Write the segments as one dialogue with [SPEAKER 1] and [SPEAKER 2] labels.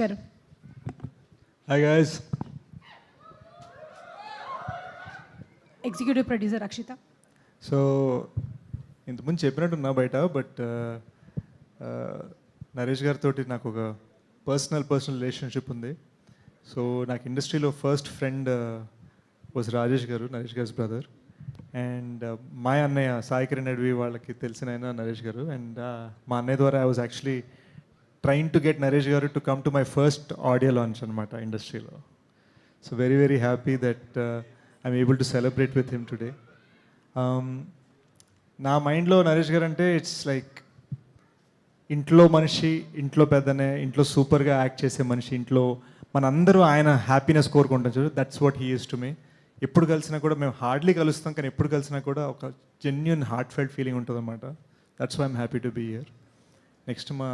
[SPEAKER 1] గారు.
[SPEAKER 2] Hi guys.
[SPEAKER 1] Executive producer Akshita.
[SPEAKER 2] So ఇంతకుముందు చెప్పినట్టున్నా బయట, బట్ నరేష్ గారితో నాకు ఒక పర్సనల్ రిలేషన్షిప్ ఉంది. సో నాకు ఇండస్ట్రీలో ఫస్ట్ ఫ్రెండ్ వాజ్ రాజేష్ గారు, నరేష్ గారి బ్రదర్. అండ్ మా అన్నయ్య సాయి కిరణ్ అడ్వి వాళ్ళకి తెలిసిన ఆయన నరేష్ గారు. అండ్ మా అన్నయ్య ద్వారా I was actually trying to get Naresh garu to come to my first audio launch అనమాట ఇండస్ట్రీలో. So very happy that I'm able to celebrate with him today. నా మైండ్లో నరేష్ గారు అంటే ఇట్స్ లైక్ ఇంట్లో మనిషి, ఇంట్లో పెద్దనే, ఇంట్లో సూపర్గా యాక్ట్ చేసే మనిషి, ఇంట్లో మనందరూ ఆయన హ్యాపీనెస్ కోరుకుంటాం చూడు. That's what he is to me. ఎప్పుడు కలిసినా కూడా మేము హార్డ్లీ కలుస్తాం, కానీ ఎప్పుడు కలిసినా కూడా ఒక జెన్యున్ హార్ట్ ఫెల్ట్ ఫీలింగ్ ఉంటుంది అనమాట. That's why I'm happy to be here. Next మా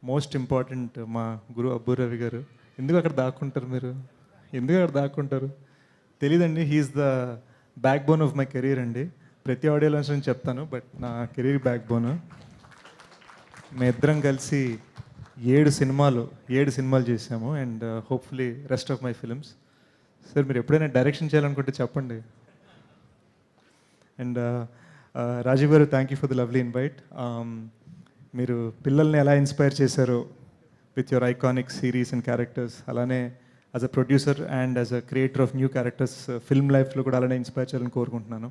[SPEAKER 2] మోస్ట్ ఇంపార్టెంట్ మా గురు అబ్బు రవి గారు. ఎందుకు అక్కడ దాక్కుంటారు మీరు? ఎందుకు అక్కడ దాక్కుంటారు తెలీదండి. He's the backbone of my career అండి. ప్రతి ఆడియోలో నేను చెప్తాను, బట్ నా కెరీర్ బ్యాక్ బోన్. మేము ఇద్దరం కలిసి 7 సినిమాలు చేసాము. And hopefully rest of my films. Sir మీరు ఎప్పుడైనా డైరెక్షన్ చేయాలనుకుంటే చెప్పండి. And Rajeev garu, thank you for the lovely invite. మీరు పిల్లల్ని ఎలా ఇన్స్పైర్ చేశారో with your iconic series and characters, అలానే as a producer and as a creator of new characters film లైఫ్లో కూడా అలానే ఇన్స్పైర్ చేయాలని కోరుకుంటున్నాను.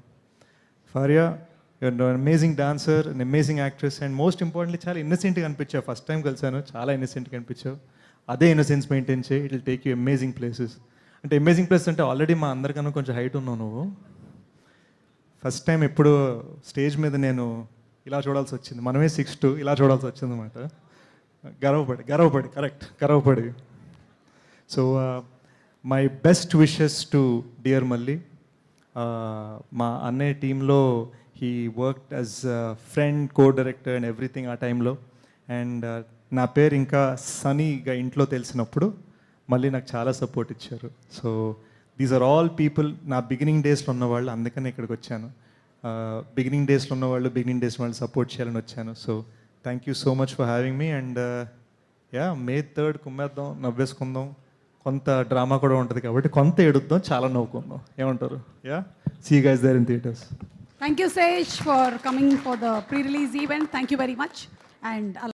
[SPEAKER 2] Faria, you're amazing dancer, an amazing actress, and most importantly చాలా ఇన్నసెంట్గా అనిపించావు. ఫస్ట్ టైం కలిసాను, చాలా ఇన్నసెంట్గా అనిపించావు. అదే ఇన్నసెన్స్ మెయింటైన్ చేయి, it will take you amazing places. అంటే అమేజింగ్ ప్లేస్ అంటే ఆల్రెడీ మా అందరికన్నా కొంచెం హైట్ ఉన్నావు నువ్వు. ఫస్ట్ టైం ఎప్పుడు స్టేజ్ మీద నేను ఇలా చూడాల్సి వచ్చింది, మనమే 6'2", ఇలా చూడాల్సి వచ్చింది అనమాట. గర్వపడి. So my best wishes to dear Malli. మా అన్నయ్య టీంలో he worked as friend, co-director and everything ఆ టైంలో. అండ్ నా పేరు ఇంకా సనీగా ఇంట్లో తెలిసినప్పుడు మళ్ళీ నాకు చాలా సపోర్ట్ ఇచ్చారు. So these are all people నా బిగినింగ్ డేస్లో ఉన్నవాళ్ళు, అందుకని ఇక్కడికి వచ్చాను. బిగినింగ్ డేస్లో ఉన్నవాళ్ళు, బిగినింగ్ డేస్ వాళ్ళు సపోర్ట్ చేయాలని వచ్చాను. So thank you so much for having me. And May 3rd కుమ్మేద్దాం, నవ్వేసుకుందాం. కొంత డ్రామా కూడా ఉంటుంది కాబట్టి కొంత ఏడుద్దాం, చాలా నవ్వుకుందాం. ఏమంటారు? See you guys there in theatres.
[SPEAKER 1] Thank you, Sej, for coming for the pre-release event. Thank you very much. And